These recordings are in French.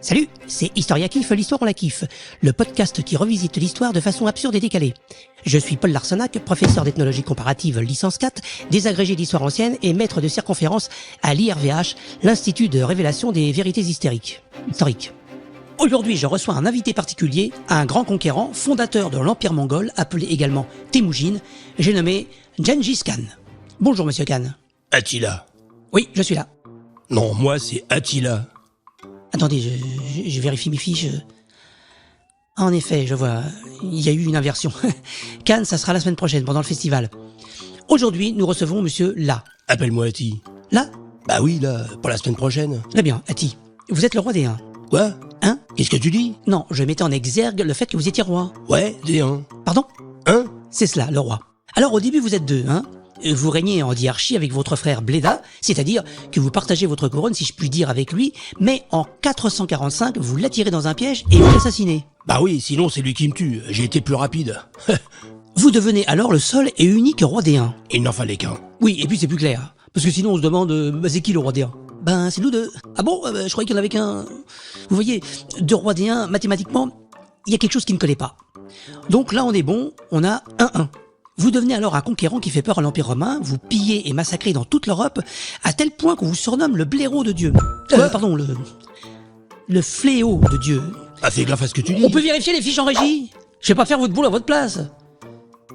Salut, c'est Historia Kiffe, l'histoire on la kiffe, le podcast qui revisite l'histoire de façon absurde et décalée. Je suis Paul Larsenac, professeur d'ethnologie comparative licence 4, désagrégé d'histoire ancienne et maître de circonférence à l'IRVH, l'Institut de révélation des vérités historiques. Aujourd'hui, je reçois un invité particulier, un grand conquérant, fondateur de l'Empire mongol, appelé également Temujin, j'ai nommé Gengis Khan. Bonjour monsieur Khan. Attila. Oui, je suis là. Non, moi c'est Attila. Attendez, je vérifie mes fiches. En effet, je vois, il y a eu une inversion. Cannes, ça sera la semaine prochaine, pendant le festival. Aujourd'hui, nous recevons monsieur La. Appelle-moi Atti. La ? Bah oui, là, pour la semaine prochaine. Très bien, Atti. Vous êtes le roi des Huns. Quoi? Hein ? Qu'est-ce que tu dis? Non, je mettais en exergue le fait que vous étiez roi. Ouais, des Huns. Pardon ? Hein? C'est cela, le roi. Alors au début, vous êtes deux, hein ? Vous régnez en diarchie avec votre frère Bléda, c'est-à-dire que vous partagez votre couronne, si je puis dire, avec lui, mais en 445, vous l'attirez dans un piège et vous l'assassinez. Bah oui, sinon c'est lui qui me tue. J'ai été plus rapide. Vous devenez alors le seul et unique roi des Huns. Il n'en fallait qu'un. Oui, et puis c'est plus clair. Parce que sinon on se demande, c'est qui le roi des Huns ? Ben, c'est nous deux. Ah bon ? Je croyais qu'il y en avait qu'un. Vous voyez, deux rois des Huns, mathématiquement, il y a quelque chose qui ne collait pas. Donc là, on est bon, on a 1-1. Vous devenez alors un conquérant qui fait peur à l'Empire romain, vous pillez et massacrez dans toute l'Europe, à tel point qu'on vous surnomme le blaireau de Dieu. Pardon, le fléau de Dieu. Ah, fais gaffe à ce que tu dis. On peut vérifier les fiches en régie ? Je vais pas faire votre boulot à votre place.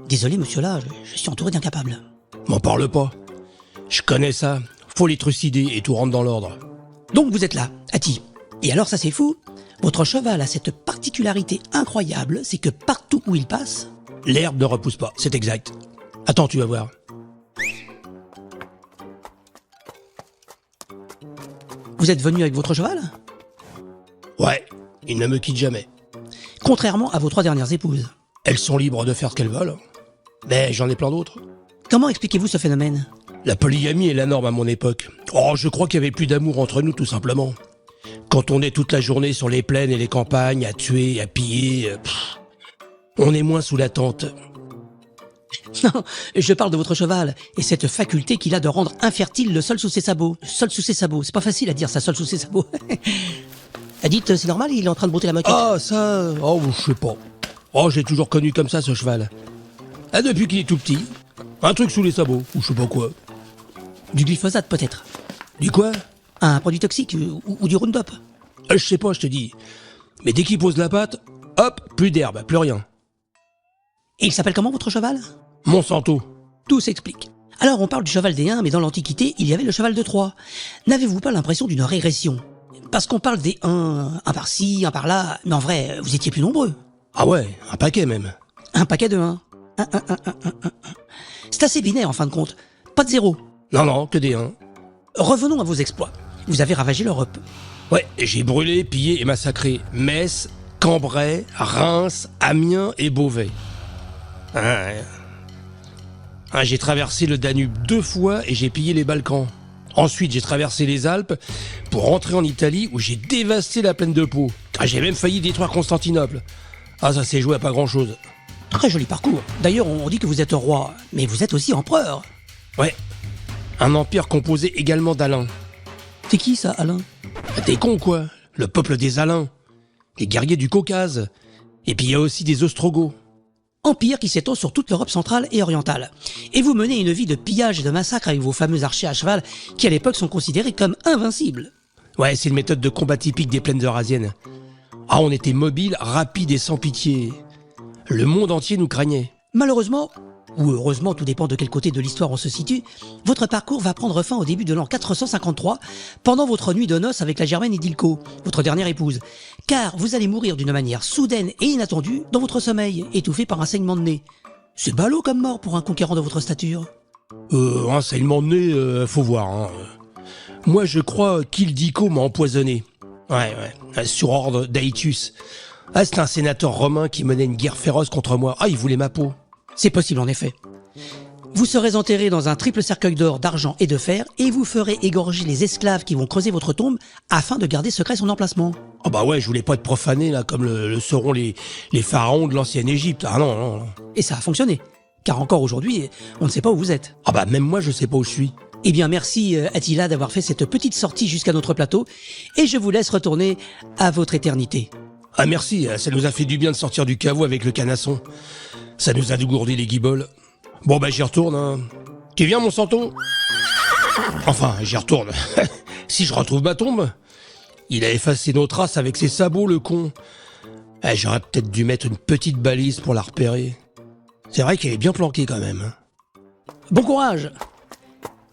Désolé, monsieur là, je suis entouré d'incapables. M'en parle pas. Je connais ça. Faut les trucider et tout rentre dans l'ordre. Donc vous êtes là, Atti. Et alors ça c'est fou, votre cheval a cette particularité incroyable, c'est que partout où il passe... L'herbe ne repousse pas, c'est exact. Attends, tu vas voir. Vous êtes venu avec votre cheval ? Ouais, il ne me quitte jamais. Contrairement à vos 3 dernières épouses. Elles sont libres de faire ce qu'elles veulent. Mais j'en ai plein d'autres. Comment expliquez-vous ce phénomène ? La polygamie est la norme à mon époque. Oh, je crois qu'il y avait plus d'amour entre nous, tout simplement. Quand on est toute la journée sur les plaines et les campagnes, à tuer, à piller... on est moins sous la tente. Non, je parle de votre cheval, et cette faculté qu'il a de rendre infertile le sol sous ses sabots. Le sol sous ses sabots, c'est pas facile à dire ça, sol sous ses sabots. Dites, c'est normal, il est en train de brouter la moquette. Ah, ça... Oh, je sais pas. Oh, j'ai toujours connu comme ça, ce cheval. Ah, depuis qu'il est tout petit. Un truc sous les sabots, ou je sais pas quoi. Du glyphosate peut-être. Du quoi? Un produit toxique, ou du Roundup. Je sais pas, je te dis. Mais dès qu'il pose la patte, hop, plus d'herbe, plus rien. Et il s'appelle comment votre cheval ? Monsanto. Tout s'explique. Alors on parle du cheval des Huns, mais dans l'Antiquité, il y avait le cheval de Troie. N'avez-vous pas l'impression d'une régression ? Parce qu'on parle des Huns, un par-ci, un par-là, mais en vrai, vous étiez plus nombreux. Ah ouais, un paquet même. Un paquet de 1. C'est assez binaire en fin de compte. Pas de 0. Non, que des 1. Revenons à vos exploits. Vous avez ravagé l'Europe. Ouais, j'ai brûlé, pillé et massacré Metz, Cambrai, Reims, Amiens et Beauvais. J'ai traversé le Danube 2 fois et j'ai pillé les Balkans. Ensuite, j'ai traversé les Alpes pour rentrer en Italie où j'ai dévasté la plaine de Pau. J'ai même failli détruire Constantinople. Ah, ça s'est joué à pas grand-chose. Très joli parcours. D'ailleurs, on dit que vous êtes roi, mais vous êtes aussi empereur. Ouais. Un empire composé également d'Alains. C'est qui ça, Alain ? T'es con quoi ? Le peuple des Alains. Les guerriers du Caucase. Et puis il y a aussi des Ostrogoths. Empire qui s'étend sur toute l'Europe centrale et orientale. Et vous menez une vie de pillage et de massacre avec vos fameux archers à cheval qui à l'époque sont considérés comme invincibles. Ouais, c'est une méthode de combat typique des plaines eurasiennes. Ah, on était mobiles, rapides et sans pitié. Le monde entier nous craignait. Malheureusement, ou heureusement, tout dépend de quel côté de l'histoire on se situe, votre parcours va prendre fin au début de l'an 453, pendant votre nuit de noces avec la Germaine Idilco, votre dernière épouse. Car vous allez mourir d'une manière soudaine et inattendue dans votre sommeil, étouffé par un saignement de nez. C'est ballot comme mort pour un conquérant de votre stature. Un saignement de nez, faut voir. Hein. Moi, je crois qu'Ildico m'a empoisonné. Ouais, sur ordre d'Aetius. Ah, c'est un sénateur romain qui menait une guerre féroce contre moi. Ah, il voulait ma peau. C'est possible en effet. Vous serez enterré dans un triple cercueil d'or, d'argent et de fer et vous ferez égorger les esclaves qui vont creuser votre tombe afin de garder secret son emplacement. Ah bah ouais, je voulais pas être profané là comme le seront les pharaons de l'ancienne Égypte. Ah non. Et ça a fonctionné. Car encore aujourd'hui, on ne sait pas où vous êtes. Ah bah même moi je sais pas où je suis. Eh bien, merci Attila d'avoir fait cette petite sortie jusqu'à notre plateau, et je vous laisse retourner à votre éternité. Ah merci, ça nous a fait du bien de sortir du caveau avec le canasson. Ça nous a dégourdi les guiboles. Bon bah j'y retourne, hein. Tu viens mon santon? Enfin, j'y retourne. Si je retrouve ma tombe. Il a effacé nos traces avec ses sabots, le con. J'aurais peut-être dû mettre une petite balise pour la repérer. C'est vrai qu'elle est bien planquée quand même. Hein. Bon courage!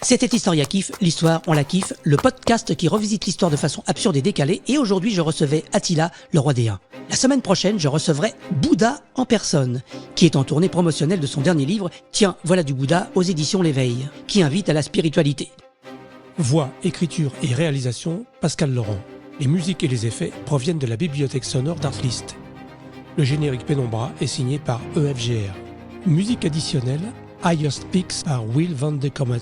C'était Historia Kiffe, l'histoire on la kiffe, le podcast qui revisite l'histoire de façon absurde et décalée, et aujourd'hui je recevais Attila, le roi des Huns. La semaine prochaine, je recevrai Bouddha en personne, qui est en tournée promotionnelle de son dernier livre, Tiens, voilà du Bouddha, aux éditions L'Éveil, qui invite à la spiritualité. Voix, écriture et réalisation, Pascal Laurent. Les musiques et les effets proviennent de la bibliothèque sonore d'Artlist. Le générique Pénombra est signé par EFGR. Musique additionnelle, Highest Peaks par Will van de Comet.